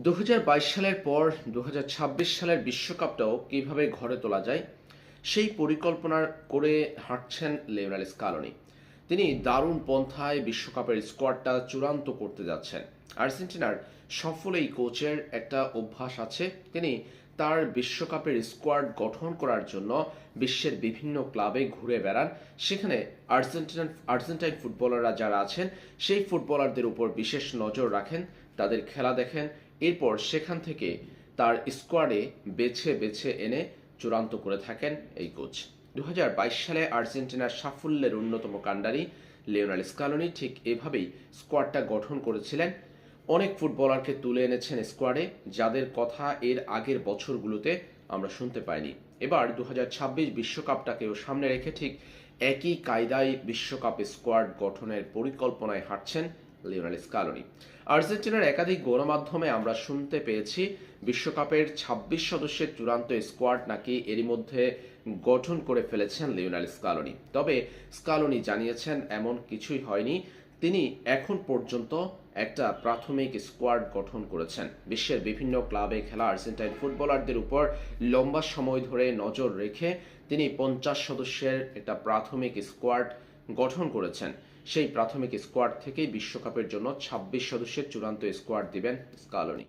২০২২ সালের পর ২০২৬ সালের বিশ্বকাপটাও কিভাবে ঘরে তোলা যায় সেই পরিকল্পনা করে হাঁটছেন লিওনেল স্কালোনি। তিনি দারুণ পন্থায় বিশ্বকাপের স্কোয়াডটা চূড়ান্ত করতে যাচ্ছেন। আর্জেন্টিনার সফল এই কোচের একটা অভ্যাস আছে, তিনি তার বিশ্বকাপের স্কোয়াড গঠন করার জন্য বিশ্বের বিভিন্ন ক্লাবে ঘুরে বেড়ান। সেখানে আর্জেন্টাইন ফুটবলাররা যারা আছেন সেই ফুটবলারদের উপর বিশেষ নজর রাখেন, তাদের খেলা দেখেন, এরপর সেখান থেকে তার স্কোয়াডে বেছে বেছে এনে চূড়ান্ত করে থাকেন এই কোচ। ২০২২ সালে আর্জেন্টিনার সাফল্যের অন্যতম কাণ্ডারি লিওনেল স্কালোনি ঠিক এভাবেই স্কোয়াডটা গঠন করেছিলেন। অনেক ফুটবলারকে তুলে এনেছেন স্কোয়াডে, যাদের কথা এর আগের বছরগুলোতে আমরা শুনতে পাইনি। এবার ২০২৬ বিশ্বকাপটাকেও সামনে রেখে ঠিক একই কায়দায় বিশ্বকাপ স্কোয়াড গঠনের পরিকল্পনায় হাঁটছেন লিওনেল স্কালোনি। আর্জেন্টিনার একাধিক গণমাধ্যমে আমরা শুনতে পেয়েছি বিশ্বকাপের ২৬ সদস্যের চূড়ান্ত স্কোয়াড নাকি এরই মধ্যে গঠন করে ফেলেছেন লিওনেল স্কালোনি। তবে স্কালোনি জানিয়েছেন এমন কিছুই হয়নি, তিনি এখন পর্যন্ত একটা প্রাথমিক স্কোয়াড গঠন করেছেন। বিশ্বের বিভিন্ন ক্লাবে খেলা আর্জেন্টাইন ফুটবলারদের উপর লম্বা সময় ধরে নজর রেখে তিনি ৫০ সদস্যের একটা প্রাথমিক স্কোয়াড গঠন করেছেন। সেই প্রাথমিক স্কোয়াড থেকেই বিশ্বকাপের জন্য ২৬ সদস্যের চূড়ান্ত স্কোয়াড দিবেন স্কালোনি।